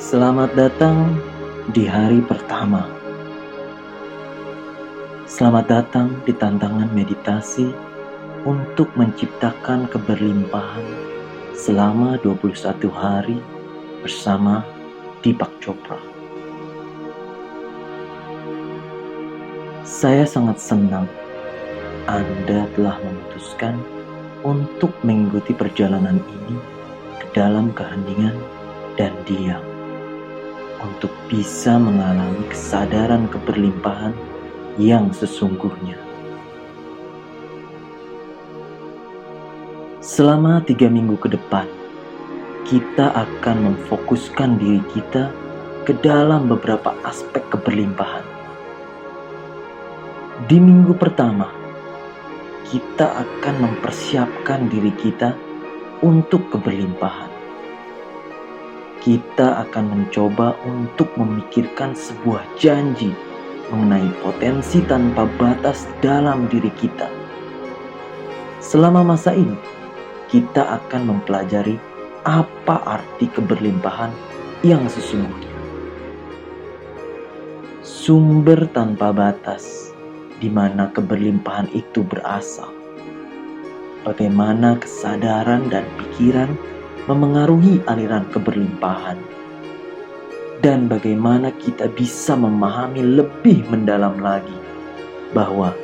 Selamat datang di hari pertama. Selamat datang di tantangan meditasi untuk menciptakan keberlimpahan selama 21 hari bersama Deepak Chopra. Saya sangat senang Anda telah memutuskan untuk mengikuti perjalanan ini ke dalam keheningan dan diam, untuk bisa mengalami kesadaran keberlimpahan yang sesungguhnya. Selama 3 minggu ke depan, kita akan memfokuskan diri kita ke dalam beberapa aspek keberlimpahan. Di minggu pertama, kita akan mempersiapkan diri kita untuk keberlimpahan. Kita akan mencoba untuk memikirkan sebuah janji mengenai potensi tanpa batas dalam diri kita. Selama masa ini, kita akan mempelajari apa arti keberlimpahan yang sesungguhnya. Sumber tanpa batas, di mana keberlimpahan itu berasal. Bagaimana kesadaran dan pikiran memengaruhi aliran keberlimpahan, dan bagaimana kita bisa memahami lebih mendalam lagi bahwa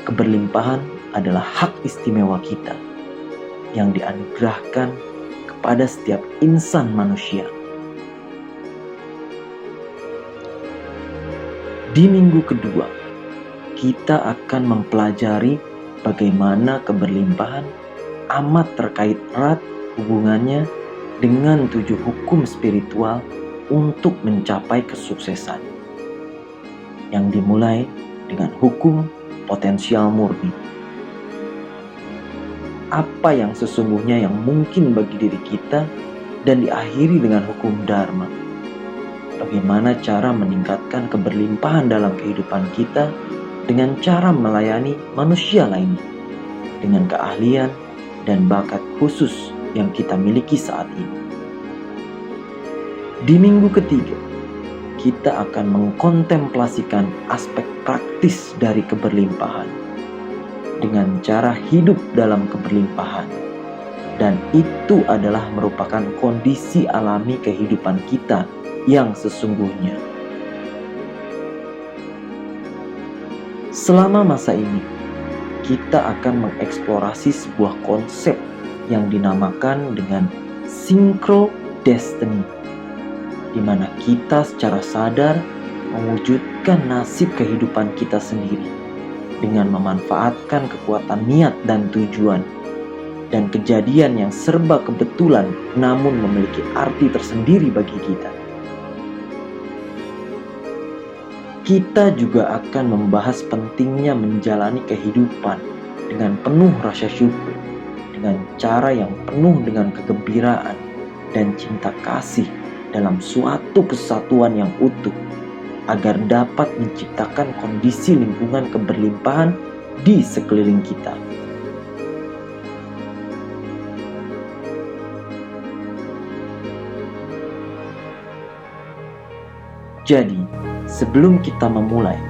keberlimpahan adalah hak istimewa kita yang dianugerahkan kepada setiap insan manusia. Di minggu kedua, kita akan mempelajari bagaimana keberlimpahan amat terkait erat hubungannya dengan 7 hukum spiritual untuk mencapai kesuksesan, yang dimulai dengan hukum potensial murni. Apa yang sesungguhnya yang mungkin bagi diri kita, dan diakhiri dengan hukum dharma. Bagaimana cara meningkatkan keberlimpahan dalam kehidupan kita dengan cara melayani manusia lainnya dengan keahlian dan bakat khusus yang kita miliki saat ini. Di minggu ketiga, kita akan mengkontemplasikan aspek praktis dari keberlimpahan dengan cara hidup dalam keberlimpahan, dan itu adalah merupakan kondisi alami kehidupan kita yang sesungguhnya. Selama masa ini, kita akan mengeksplorasi sebuah konsep yang dinamakan dengan synchro destiny, di mana kita secara sadar mewujudkan nasib kehidupan kita sendiri dengan memanfaatkan kekuatan niat dan tujuan, dan kejadian yang serba kebetulan namun memiliki arti tersendiri bagi kita. Kita juga akan membahas pentingnya menjalani kehidupan dengan penuh rasa syukur, dengan cara yang penuh dengan kegembiraan dan cinta kasih dalam suatu kesatuan yang utuh, agar dapat menciptakan kondisi lingkungan keberlimpahan di sekeliling kita. Jadi, sebelum kita memulai,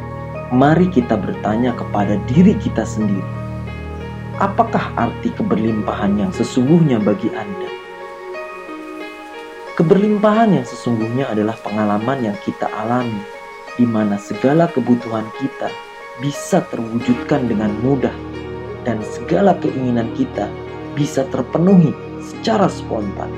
mari kita bertanya kepada diri kita sendiri, apakah arti keberlimpahan yang sesungguhnya bagi Anda? Keberlimpahan yang sesungguhnya adalah pengalaman yang kita alami, di mana segala kebutuhan kita bisa terwujudkan dengan mudah, dan segala keinginan kita bisa terpenuhi secara spontan.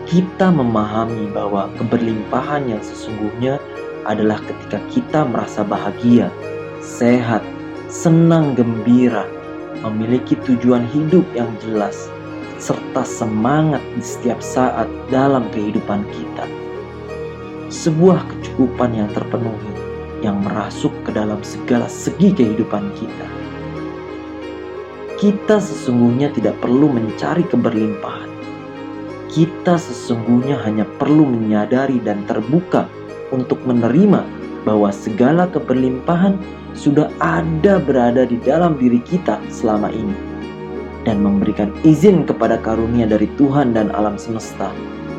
Kita memahami bahwa keberlimpahan yang sesungguhnya adalah ketika kita merasa bahagia, sehat, senang, gembira, memiliki tujuan hidup yang jelas, serta semangat di setiap saat dalam kehidupan kita. Sebuah kecukupan yang terpenuhi, yang merasuk ke dalam segala segi kehidupan kita. Kita sesungguhnya tidak perlu mencari keberlimpahan. Kita sesungguhnya hanya perlu menyadari dan terbuka untuk menerima bahwa segala keberlimpahan sudah berada di dalam diri kita selama ini, dan memberikan izin kepada karunia dari Tuhan dan alam semesta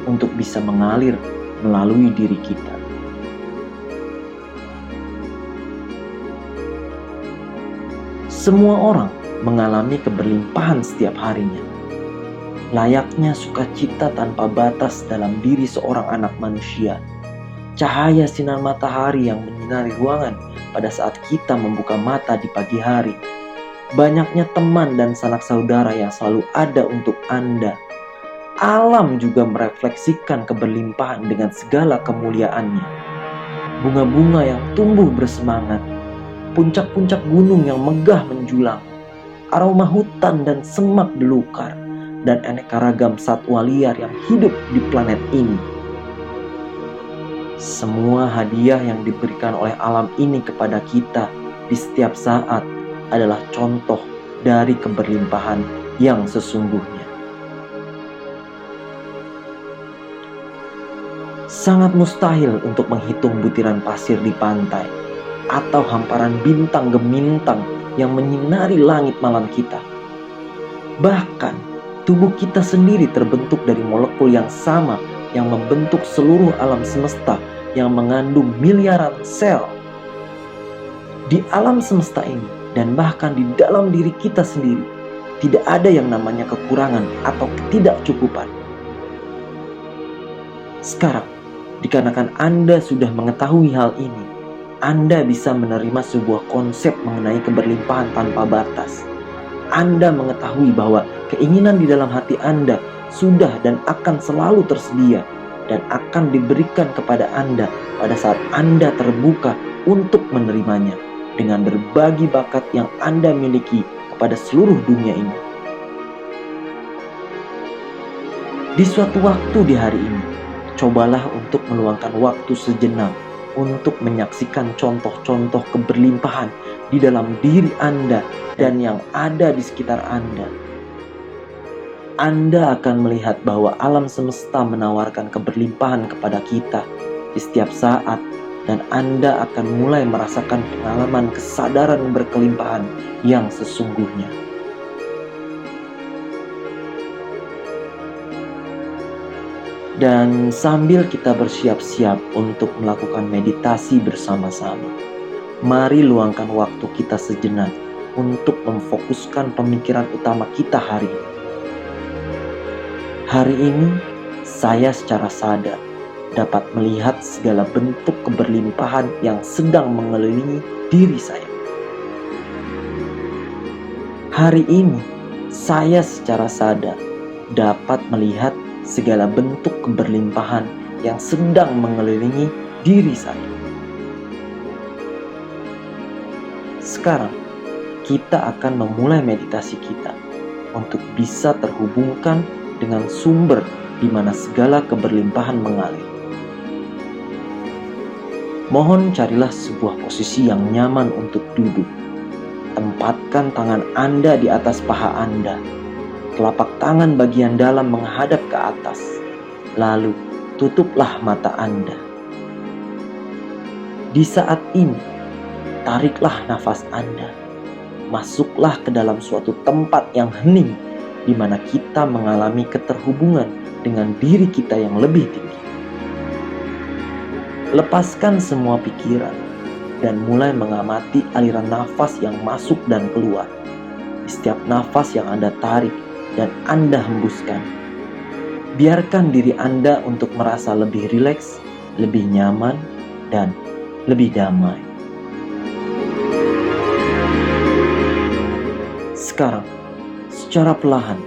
untuk bisa mengalir melalui diri kita. Semua orang mengalami keberlimpahan setiap harinya. Layaknya sukacita tanpa batas dalam diri seorang anak manusia. Cahaya sinar matahari yang menyinari ruangan pada saat kita membuka mata di pagi hari. Banyaknya teman dan sanak saudara yang selalu ada untuk Anda. Alam juga merefleksikan keberlimpahan dengan segala kemuliaannya. Bunga-bunga yang tumbuh bersemangat, puncak-puncak gunung yang megah menjulang, aroma hutan dan semak belukar, dan aneka ragam satwa liar yang hidup di planet ini. Semua hadiah yang diberikan oleh alam ini kepada kita di setiap saat adalah contoh dari keberlimpahan yang sesungguhnya. Sangat mustahil untuk menghitung butiran pasir di pantai atau hamparan bintang gemintang yang menyinari langit malam kita. Bahkan tubuh kita sendiri terbentuk dari molekul yang sama yang membentuk seluruh alam semesta yang mengandung miliaran sel. Di alam semesta ini dan bahkan di dalam diri kita sendiri, tidak ada yang namanya kekurangan atau ketidakcukupan. Sekarang, dikarenakan Anda sudah mengetahui hal ini, Anda bisa menerima sebuah konsep mengenai keberlimpahan tanpa batas. Anda mengetahui bahwa keinginan di dalam hati Anda sudah dan akan selalu tersedia dan akan diberikan kepada Anda pada saat Anda terbuka untuk menerimanya dengan berbagi bakat yang Anda miliki kepada seluruh dunia ini. Di suatu waktu di hari ini, cobalah untuk meluangkan waktu sejenak untuk menyaksikan contoh-contoh keberlimpahan di dalam diri Anda dan yang ada di sekitar Anda. Anda akan melihat bahwa alam semesta menawarkan keberlimpahan kepada kita di setiap saat, dan Anda akan mulai merasakan pengalaman kesadaran berkelimpahan yang sesungguhnya. Dan sambil kita bersiap-siap untuk melakukan meditasi bersama-sama, mari luangkan waktu kita sejenak untuk memfokuskan pemikiran utama kita hari ini. Hari ini, saya secara sadar dapat melihat segala bentuk keberlimpahan yang sedang mengelilingi diri saya. Hari ini, saya secara sadar dapat melihat segala bentuk keberlimpahan yang sedang mengelilingi diri saya. Sekarang, kita akan memulai meditasi kita untuk bisa terhubungkan dengan sumber di mana segala keberlimpahan mengalir. Mohon carilah sebuah posisi yang nyaman untuk duduk. Tempatkan tangan Anda di atas paha Anda. Telapak tangan bagian dalam menghadap ke atas. Lalu tutuplah mata Anda. Di saat ini, tariklah nafas Anda. Masuklah ke dalam suatu tempat yang hening di mana kita mengalami keterhubungan dengan diri kita yang lebih tinggi. Lepaskan semua pikiran dan mulai mengamati aliran nafas yang masuk dan keluar. Di setiap nafas yang Anda tarik dan Anda hembuskan, biarkan diri Anda untuk merasa lebih rileks, lebih nyaman, dan lebih damai. Sekarang, secara perlahan,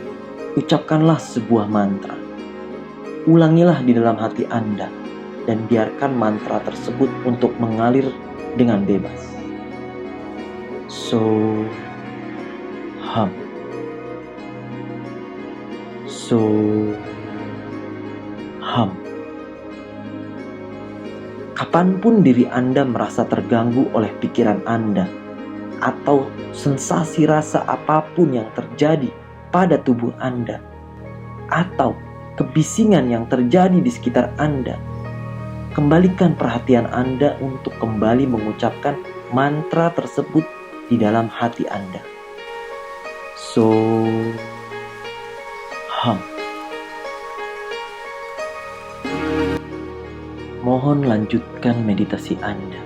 ucapkanlah sebuah mantra. Ulangilah di dalam hati Anda dan biarkan mantra tersebut untuk mengalir dengan bebas. So-ham. So-ham. Kapanpun diri Anda merasa terganggu oleh pikiran Anda atau sensasi rasa apapun yang terjadi pada tubuh Anda atau kebisingan yang terjadi di sekitar Anda, kembalikan perhatian Anda untuk kembali mengucapkan mantra tersebut di dalam hati Anda. So-ham. Mohon lanjutkan meditasi Anda.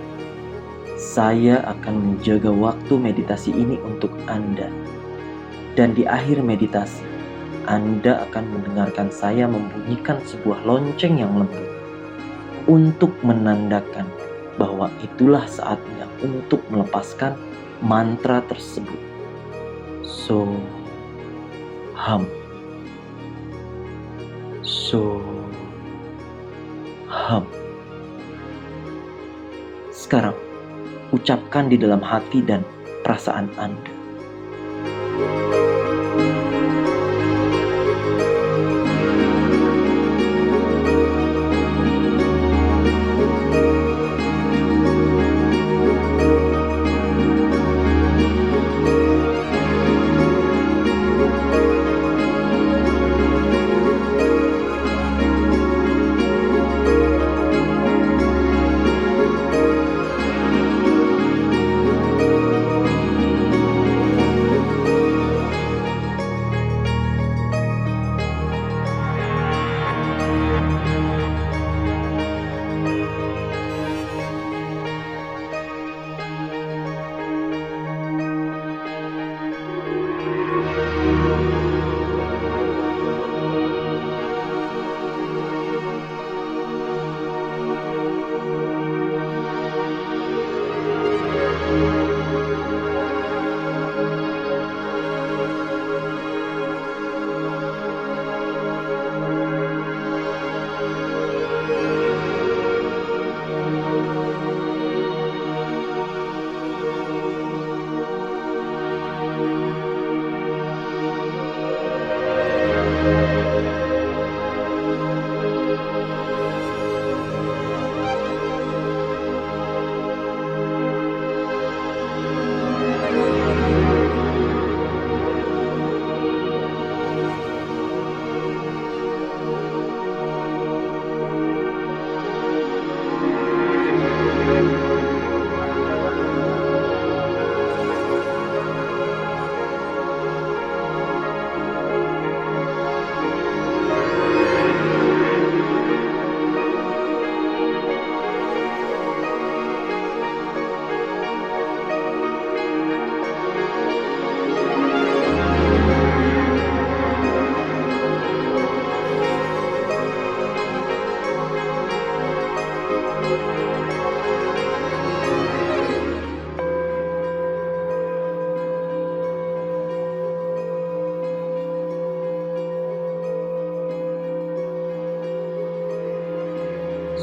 Saya akan menjaga waktu meditasi ini untuk Anda. Dan di akhir meditasi, Anda akan mendengarkan saya membunyikan sebuah lonceng yang lembut untuk menandakan bahwa itulah saatnya untuk melepaskan mantra tersebut. So Ham. So Ham. Sekarang, ucapkan di dalam hati dan perasaan Anda.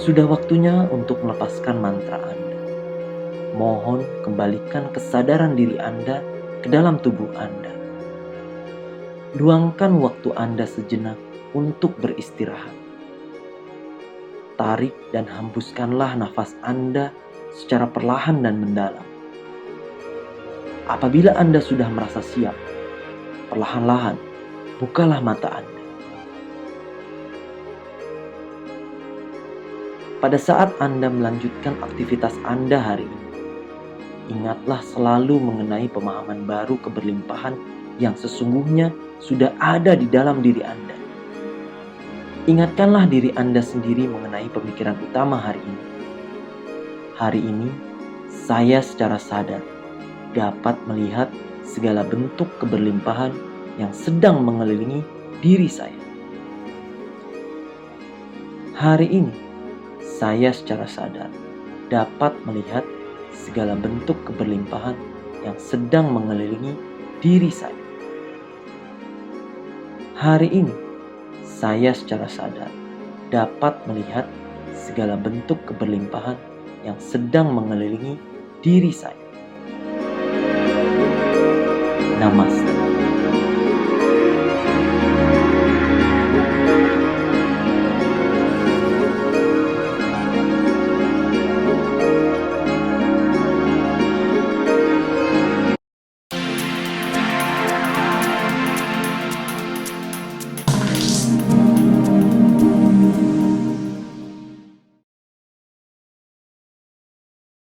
Sudah waktunya untuk melepaskan mantra Anda. Mohon kembalikan kesadaran diri Anda ke dalam tubuh Anda. Luangkan waktu Anda sejenak untuk beristirahat. Tarik dan hembuskanlah nafas Anda secara perlahan dan mendalam. Apabila Anda sudah merasa siap, perlahan-lahan bukalah mata Anda. Pada saat Anda melanjutkan aktivitas Anda hari ini, ingatlah selalu mengenai pemahaman baru keberlimpahan yang sesungguhnya sudah ada di dalam diri Anda. Ingatkanlah diri Anda sendiri mengenai pemikiran utama hari ini. Hari ini, saya secara sadar dapat melihat segala bentuk keberlimpahan yang sedang mengelilingi diri saya. Hari ini, saya secara sadar dapat melihat segala bentuk keberlimpahan yang sedang mengelilingi diri saya. Hari ini, saya secara sadar dapat melihat segala bentuk keberlimpahan yang sedang mengelilingi diri saya. Namaste.